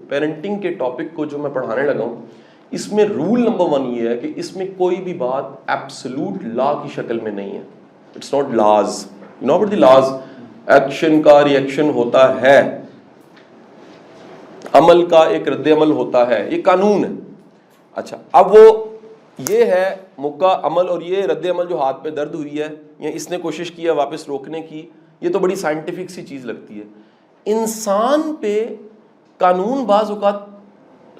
Parenting کے topic کو جو میں پڑھانے لگا ہوں اس میں رول نمبر 1 یہ ہے کہ اس میں کوئی بھی بات ایبسولوٹ لا کی شکل میں نہیں ہے. It's not laws. You know about the laws. Action کا ریئیکشن ہوتا ہے, عمل کا ایک رد عمل ہوتا ہے, یہ قانون ہے. اچھا اب وہ یہ ہے مکہ عمل اور یہ رد عمل جو ہاتھ پہ درد ہوئی ہے یا اس نے کوشش کی ہے واپس روکنے کی, یہ تو بڑی سائنٹیفک سی چیز لگتی ہے. انسان پہ قانون بعض اوقات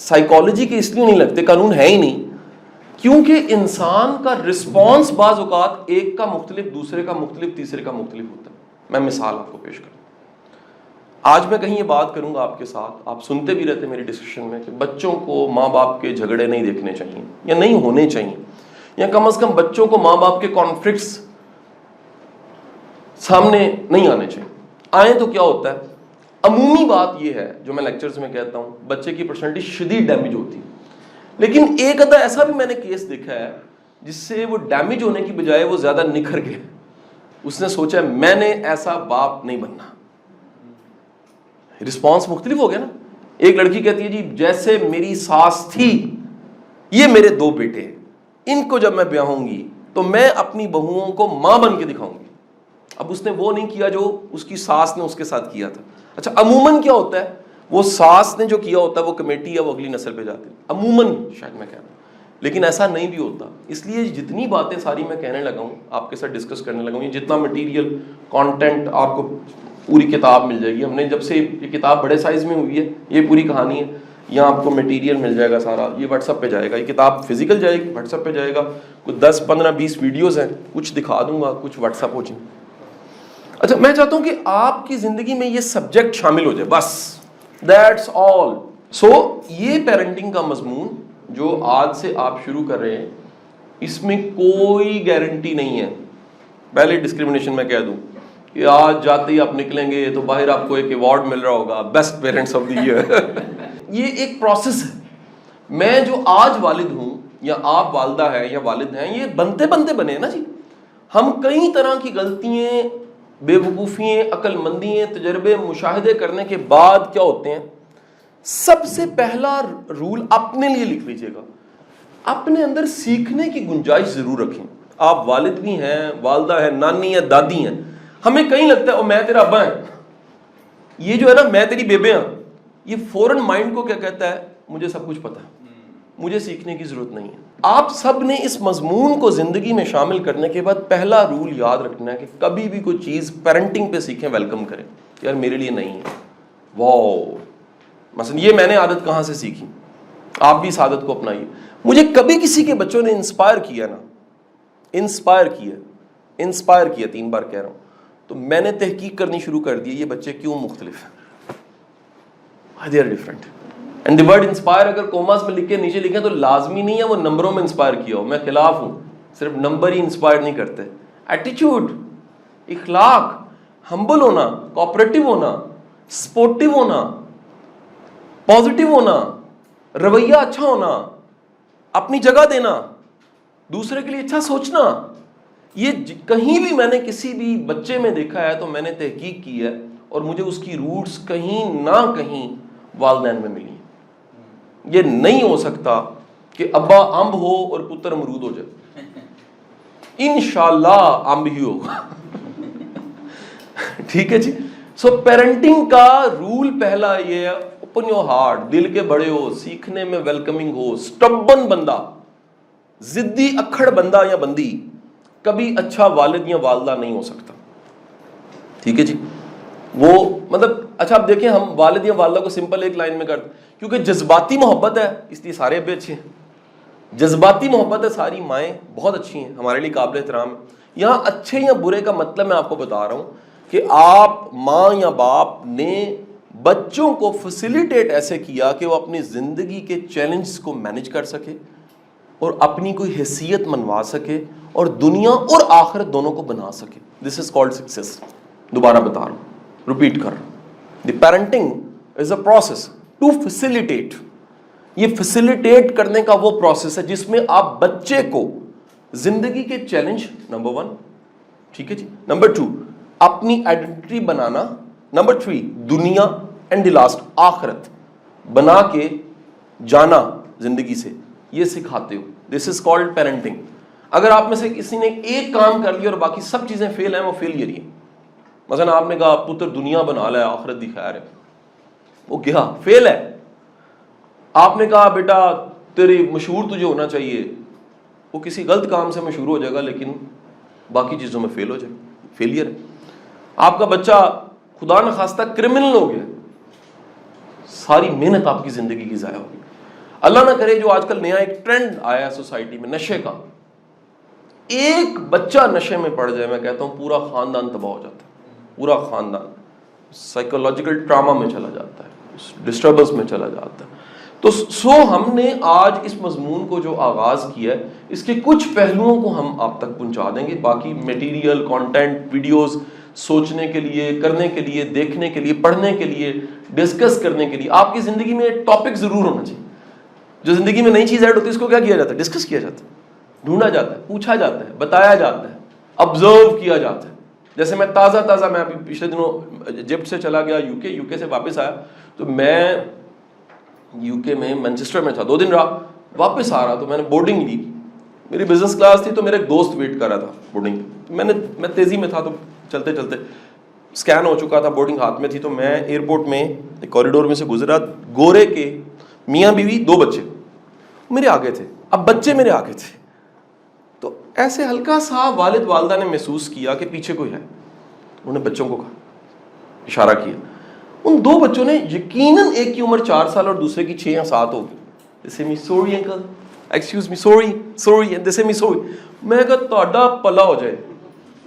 سائیکالوجی کے اس لیے نہیں لگتے, قانون ہے ہی نہیں, کیونکہ انسان کا رسپانس بعض اوقات ایک کا مختلف, دوسرے کا مختلف, تیسرے کا مختلف ہوتا ہے. میں مثال آپ کو پیش کروں. آج میں کہیں یہ بات کروں گا آپ کے ساتھ, آپ سنتے بھی رہتے میری ڈسکشن میں کہ بچوں کو ماں باپ کے جھگڑے نہیں دیکھنے چاہیے یا نہیں ہونے چاہیے, یا کم از کم بچوں کو ماں باپ کے کانفلکٹس سامنے نہیں آنے چاہیے. آئیں تو کیا ہوتا ہے, عمومی بات یہ ہے جو میں لیکچرز میں کہتا ہوں, بچے کی پرسنالٹی شدید ڈیمیج ہوتی ہے. لیکن ایک آدھا ایسا بھی میں نے کیس دیکھا ہے جس سے وہ ڈیمیج ہونے کی بجائے وہ زیادہ نکھر گئے. اس نے سوچا میں نے ایسا باپ نہیں بننا. رسپانس مختلف ہو گیا نا. ایک لڑکی کہتی ہے جی جیسے میری ساس تھی یہ میرے 2 بیٹے ہیں, ان کو جب میں بیاہوں گی تو میں اپنی بہوؤں کو ماں بن کے دکھاؤں گی. اب اس نے وہ نہیں کیا جو اس کی ساس نے اس کے ساتھ کیا تھا. اچھا عموماً کیا ہوتا ہے, وہ ساس نے جو کیا ہوتا ہے وہ کمیٹی ہے, وہ اگلی نسل پہ جاتی ہے عموماً, شاید میں کہہ رہا ہوں, لیکن ایسا نہیں بھی ہوتا. اس لیے جتنی باتیں ساری میں کہنے لگا ہوں, آپ کے ساتھ ڈسکس کرنے لگا ہوں, یہ جتنا مٹیریل کانٹینٹ آپ کو پوری کتاب مل جائے گی. ہم نے جب سے یہ کتاب بڑے سائز میں ہوئی ہے, یہ پوری کہانی ہے, یہاں آپ کو مٹیریل مل جائے گا سارا. یہ واٹس ایپ پہ جائے گا, یہ کتاب فزیکل جائے گی, واٹس ایپ پہ جائے گا. کچھ 10 15 20 ویڈیوز ہیں, کچھ دکھا دوں گا, کچھ واٹس ایپ ہو جائیں. اچھا میں چاہتا ہوں کہ آپ کی زندگی میں یہ سبجیکٹ شامل ہو جائے, بس دیٹس آل. سو یہ پیرنٹنگ کا مضمون جو آج سے آپ شروع کر رہے ہیں, اس میں کوئی گارنٹی نہیں ہے. پہلے ڈسکریمنیشن میں کہہ دوں کہ آج جاتے ہی آپ نکلیں گے تو باہر آپ کو ایک ایوارڈ مل رہا ہوگا, best parents of the year. یہ ایک پروسیس ہے. میں جو آج والد ہوں یا آپ والدہ ہیں یا والد ہیں, یہ بنتے بنتے بنے ہیں نا جی. ہم کئی طرح کی غلطیاں, بے وقوفیاں, عقل مندیاں, تجربے, مشاہدے کرنے کے بعد کیا ہوتے ہیں, سب سے پہلا رول اپنے لیے لکھ لیجیے گا, اپنے اندر سیکھنے کی گنجائش ضرور رکھیں. آپ والد بھی ہیں, والدہ ہیں, نانی ہیں, دادی ہیں. ہمیں کہیں لگتا ہے او میں تیرا ابا ہے, یہ جو ہے نا میں تیری بیبے ہوں, یہ فوراً مائنڈ کو کیا کہتا ہے, مجھے سب کچھ پتا ہے, مجھے سیکھنے کی ضرورت نہیں ہے. آپ سب نے اس مضمون کو زندگی میں شامل کرنے کے بعد پہلا رول یاد رکھنا ہے کہ کبھی بھی کوئی چیز پیرنٹنگ پہ سیکھیں, ویلکم کریں. یار میرے لیے نہیں ہے, واو, مثلا یہ میں نے عادت کہاں سے سیکھی, آپ بھی اس عادت کو اپنائیے. مجھے کبھی کسی کے بچوں نے انسپائر کیا نا, انسپائر کیا 3 بار کہہ رہا ہوں, تو میں نے تحقیق کرنی شروع کر دی, یہ بچے کیوں مختلف ہیں, they are different. And the word inspire اگر کوماز میں لکھ کے نیچے لکھیں تو لازمی نہیں ہے وہ نمبروں میں انسپائر کیا ہو. میں خلاف ہوں, صرف نمبر ہی انسپائر نہیں کرتے. ایٹیچیوڈ, اخلاق, ہمبل ہونا, کوآپریٹو ہونا, سپورٹو ہونا, پازیٹیو ہونا, رویہ اچھا ہونا, اپنی جگہ دینا, دوسرے کے لیے اچھا سوچنا, یہ کہیں بھی میں نے کسی بھی بچے میں دیکھا ہے تو میں نے تحقیق کی ہے اور مجھے اس کی روٹس کہیں نہ کہیں والدین میں ملی. یہ نہیں ہو سکتا کہ ابا امب ہو اور پتر امرود ہو جائے. انشاءاللہ امب ہی ہوگا. ٹھیک ہے جی. سو پیرنٹنگ کا رول پہلا یہ ہے, اوپن یور ہارٹ, دل کے بڑے ہو, سیکھنے میں ویلکمنگ ہو. سٹبن بندہ, ضدی اکھڑ بندہ یا بندی کبھی اچھا والد یا والدہ نہیں ہو سکتا. ٹھیک ہے جی. وہ مطلب اچھا آپ دیکھیں, ہم والد یا والدہ کو سمپل ایک لائن میں کرتے, کیونکہ جذباتی محبت ہے اس لیے سارے ابے اچھے ہیں. جذباتی محبت ہے, ساری مائیں بہت اچھی ہیں, ہمارے لیے قابل احترام. یہاں اچھے یا برے کا مطلب میں آپ کو بتا رہا ہوں کہ آپ ماں یا باپ نے بچوں کو فیسیلیٹیٹ ایسے کیا کہ وہ اپنی زندگی کے چیلنجز کو مینج کر سکے اور اپنی کوئی حیثیت منوا سکے اور دنیا اور آخرت دونوں کو بنا سکے. This is called success. دوبارہ بتا رہا ہوں, ریپیٹ کر رہا ہوں. The parenting is a process to facilitate. یہ فیسیلیٹیٹ کرنے کا وہ پروسیس ہے جس میں آپ بچے کو زندگی کے چیلنج نمبر 1, ٹھیک ہے جی, نمبر 2 اپنی آئیڈینٹی بنانا, نمبر 3 دنیا, اینڈ دی لاسٹ آخرت, بنا کے جانا زندگی سے، یہ سکھاتے ہو. دس از کالڈ پیرنٹنگ. اگر آپ میں سے کسی نے ایک کام کر لیا اور باقی سب چیزیں فیل ہیں، وہ فیلئر ہی ہے. مثلا آپ نے کہا پتر دنیا بنا لے آخرت دی خیر ہے، وہ گیا فیل ہے. آپ نے کہا بیٹا تیری مشہور تجھے ہونا چاہیے، وہ کسی غلط کام سے مشہور ہو جائے گا لیکن باقی چیزوں میں فیل ہو جائے گا، فیلئر ہے. آپ کا بچہ خدا نخواستہ کرمنل ہو گیا، ساری محنت آپ کی زندگی کی ضائع ہوگی. اللہ نہ کرے جو آج کل نیا ایک ٹرینڈ آیا ہے سوسائٹی میں نشے کا، ایک بچہ نشے میں پڑ جائے میں کہتا ہوں پورا خاندان تباہ ہو جاتا ہے. پورا خاندان سائیکولوجیکل ٹراما میں چلا جاتا ہے، ڈسٹربنس میں چلا جاتا ہے. تو ہم نے آج اس مضمون کو جو آغاز کیا ہے، اس کے کچھ پہلوؤں کو ہم آپ تک پہنچا دیں گے. باقی میٹیریل، کانٹینٹ، ویڈیوز سوچنے کے لیے، کرنے کے لیے، دیکھنے کے لیے، پڑھنے کے لیے، ڈسکس کرنے کے لیے آپ کی زندگی میں ایک ٹاپک ضرور ہونا چاہیے. جو زندگی میں نئی چیز ایڈ ہوتی ہے اس کو کیا کیا جاتا ہے؟ ڈسکس کیا جاتا ہے، ڈھونڈا جاتا ہے، پوچھا جاتا ہے، بتایا جاتا ہے، آبزرو کیا جاتا ہے. جیسے میں میں ابھی پچھلے دنوں ایجپٹ سے چلا گیا یو کے سے واپس آیا، تو میں یو کے میں مینچسٹر میں تھا، 2 دن رہا، واپس آ رہا تو میں نے بورڈنگ لی. میری بزنس کلاس تھی تو میرا ایک دوست ویٹ کر رہا تھا بورڈنگ پہ. میں تیزی میں تھا تو چلتے چلتے اسکین ہو چکا تھا، بورڈنگ ہاتھ میں تھی، تو میں ایئرپورٹ میں ایک کوریڈور میں سے گزرا. گورے کے میاں بیوی 2 بچے میرے آگے تھے. اب بچے میرے آگے تھے تو ایسے ہلکا سا والد والدہ نے محسوس کیا کہ پیچھے کوئی ہے. انہوں نے بچوں کو کہا، اشارہ کیا. ان 2 بچوں نے یقیناً ایک کی عمر 4 سال اور دوسرے کی 6 یا 7 ہوگی. جیسے می sorry uncle, excuse me, sorry and جیسے می سوری. میں کہا تہاڈا پلا ہو جائے،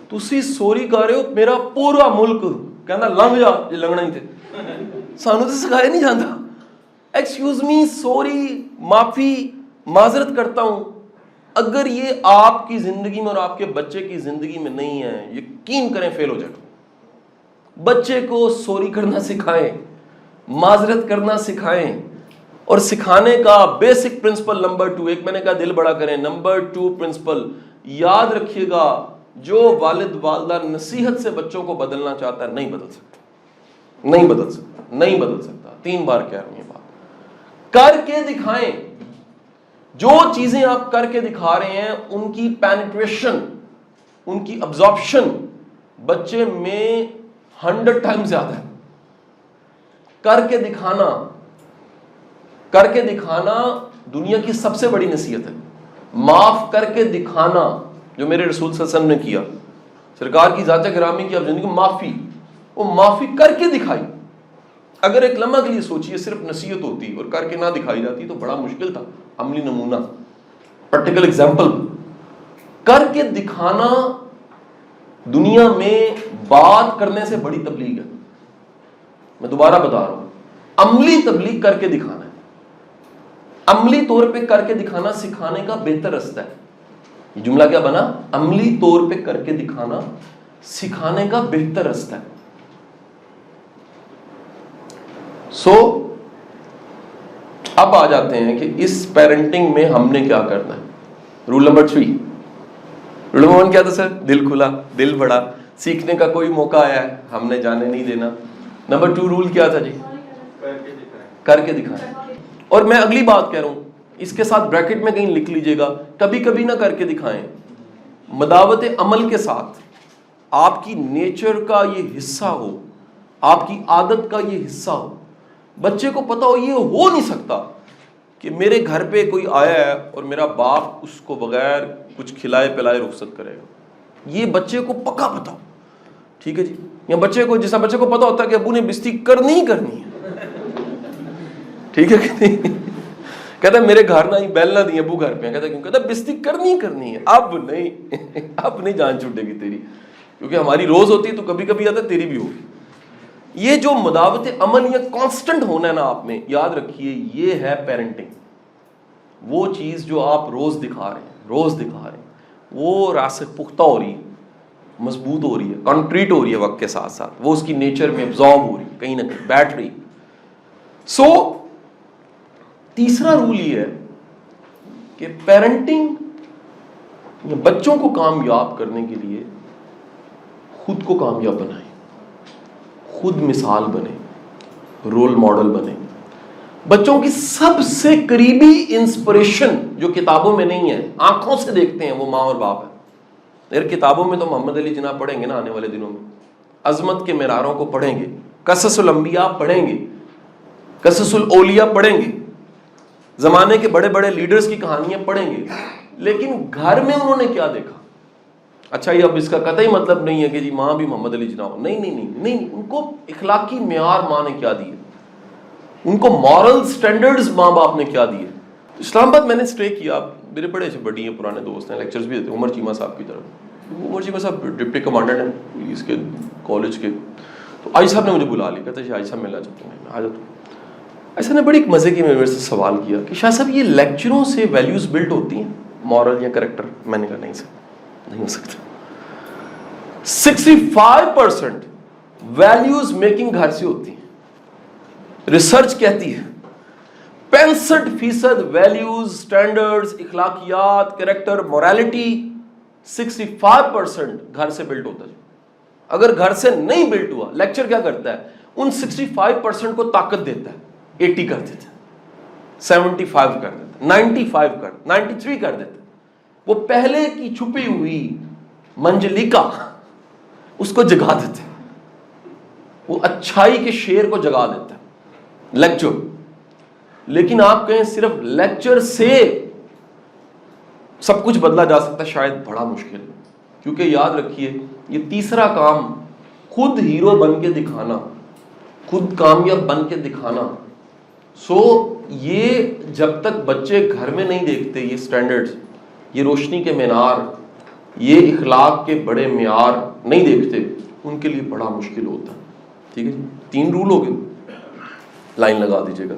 تسی سوری کر رہے ہو، میرا پورا ملک کہنا لنگ جا جے لنگنا ہی تھے. سانو تو سکھایا نہیں جاتا. ایکسکیوز می، سوری، معافی، معذرت کرتا ہوں. اگر یہ آپ کی زندگی میں اور آپ کے بچے کی زندگی میں نہیں ہے، یقین کریں فیل ہو جائے گا. بچے کو سوری کرنا سکھائیں، معذرت کرنا سکھائیں. اور سکھانے کا بیسک پرنسپل نمبر 2، ایک میں نے کہا دل بڑا کریں، نمبر 2 پرنسپل یاد رکھیے گا، جو والد والدہ نصیحت سے بچوں کو بدلنا چاہتا ہے نہیں بدل سکتا، نہیں بدل سکتا، نہیں بدل سکتا. 3 بار کہہ رہا ہوں یہ بات. کر کے دکھائیں. جو چیزیں آپ کر کے دکھا رہے ہیں ان کی پینیٹریشن، ان کی ابزارپشن بچے میں 100 ٹائم زیادہ ہے. کر کے دکھانا، کر کے دکھانا دنیا کی سب سے بڑی نصیحت ہے. معاف کر کے دکھانا جو میرے رسول صلی اللہ علیہ وسلم نے کیا، سرکار کی ذات گرامی کی اب زندگی معافی، وہ معافی کر کے دکھائی. اگر ایک لمحہ کے لیے سوچیے صرف نصیحت ہوتی اور کر کے نہ دکھائی جاتی تو بڑا مشکل تھا. عملی نمونہ، پریکٹیکل ایگزامپل. کر کے دکھانا دنیا میں بات کرنے سے بڑی تبلیغ ہے. میں دوبارہ بتا رہا ہوں، عملی تبلیغ کر کے دکھانا ہے. عملی طور پہ کر کے دکھانا سکھانے کا بہتر رستہ ہے. یہ جملہ کیا بنا؟ عملی طور پہ کر کے دکھانا سکھانے کا بہتر رستہ ہے. اب آ جاتے ہیں کہ اس پیرنٹنگ میں ہم نے کیا کرنا ہے. Roll number 3. رول نمبر 1 کیا تھا سر؟ دل کھلا، دل بڑا، سیکھنے کا کوئی موقع آیا ہے ہم نے جانے نہیں دینا. نمبر 2 رول کیا تھا جی؟ کر کے دکھائیں. اور میں اگلی بات کہہ رہا ہوں، اس کے ساتھ بریکٹ میں کہیں لکھ لیجئے گا، کبھی کبھی نہ کر کے دکھائیں، مداوت عمل کے ساتھ آپ کی نیچر کا یہ حصہ ہو، آپ کی عادت کا یہ حصہ ہو. بچے کو پتا ہو یہ ہو نہیں سکتا کہ میرے گھر پہ کوئی آیا ہے اور میرا باپ اس کو بغیر کچھ کھلائے پلائے رخصت کرے گا. یہ بچے کو پکا پتا ہو. ٹھیک ہے جی. یا بچے کو، جیسا بچے کو پتا ہوتا ہے کہ ابو نے بستی کرنی ہی کرنی ہے. ٹھیک ہے کہ نہیں؟ کہتا ہے میرے گھر نہ ہی بیل نہ دی ابو گھر پہ. کہتا ہے کیوں؟ کہتا ہے بستی کرنی ہی کرنی ہے. اب نہیں جان چھوٹے گی تیری، کیونکہ ہماری روز ہوتی ہے تو کبھی کبھی آتا ہے تیری بھی ہوگی. یہ جو مداوت عمل یا کانسٹنٹ ہونا ہے نا آپ میں، یاد رکھیے یہ ہے پیرنٹنگ. وہ چیز جو آپ روز دکھا رہے ہیں، روز دکھا رہے ہیں، وہ راسخ پختہ ہو رہی ہے، مضبوط ہو رہی ہے، کانکریٹ ہو رہی ہے وقت کے ساتھ ساتھ، وہ اس کی نیچر میں ابزارب ہو رہی ہے، کہیں نہ کہیں بیٹھ رہی. تیسرا رول یہ ہے کہ پیرنٹنگ بچوں کو کامیاب کرنے کے لیے خود کو کامیاب بنائیں، خود مثال بنے، رول ماڈل بنے. بچوں کی سب سے قریبی انسپریشن جو کتابوں میں نہیں ہے، آنکھوں سے دیکھتے ہیں، وہ ماں اور باپ ہے۔ اگر کتابوں میں تو محمد علی جناح پڑھیں گے نا آنے والے دنوں میں، عظمت کے معراروں کو پڑھیں گے، قصص الانبیاء پڑھیں گے، قصص الاولیاء پڑھیں گے، زمانے کے بڑے بڑے لیڈرز کی کہانیاں پڑھیں گے، لیکن گھر میں انہوں نے کیا دیکھا؟ اچھا یہ اب اس کا قطعی مطلب نہیں ہے کہ جی ماں بھی محمد علی جناح ہو، نہیں، ان کو اخلاقی معیار ماں نے کیا دیے، ان کو مورل سٹینڈرڈز ماں باپ نے کیا دیے۔ اسلام آباد میں نے اسٹے کیا، میرے بڑے سے بڑی ہیں، پرانے دوست ہیں، لیکچرز بھی دیتے ہیں، عمر چیمہ صاحب کی طرف۔ عمر چیمہ صاحب ڈپٹی کمانڈنٹ ہیں پولیس کے کالج کے، تو آئی صاحب نے مجھے بلا لیا، کہتے ہیں آئی صاحب ملنا چاہتے ہیں، میں آ جاتا ہوں۔ ایسا نے بڑی ایک مزے کی میرے سے سوال کیا کہ شاہ صاحب یہ لیکچروں سے ویلیوز بلڈ ہوتی ہیں، مورل یا کریکٹر؟ میں نے کہا نہیں سر، نہیں ہو سکتا۔ 65% ویلیوز میکنگ گھر سے ہوتی ہیں، ریسرچ کہتی ہے 65% ویلیوز، سٹینڈرڈز، اخلاقیات، کریکٹر، موریلٹی 65% گھر سے بلڈ ہوتا ہے۔ اگر گھر سے نہیں بلڈ ہوا، لیکچر کیا کرتا ہے؟ ان 65% کو طاقت دیتا ہے، 80 کر دیتا ہے، 75 کر دیتا ہے، 95 کر 93 کر دیتا ہے۔ وہ پہلے کی چھپی ہوئی منجلکا اس کو جگا دیتے ہیں، وہ اچھائی کے شیر کو جگا دیتا ہے لیکچر۔ لیکن آپ کہیں صرف لیکچر سے سب کچھ بدلا جا سکتا ہے، شاید بڑا مشکل ہے، کیونکہ یاد رکھیے یہ تیسرا کام، خود ہیرو بن کے دکھانا، خود کامیاب بن کے دکھانا۔ یہ جب تک بچے گھر میں نہیں دیکھتے یہ سٹینڈرڈز، یہ روشنی کے مینار، یہ اخلاق کے بڑے معیار نہیں دیکھتے، ان کے لیے بڑا مشکل ہوتا ہے۔ ٹھیک ہے جی، 3 رول ہو گئے، لائن لگا دیجیے گا۔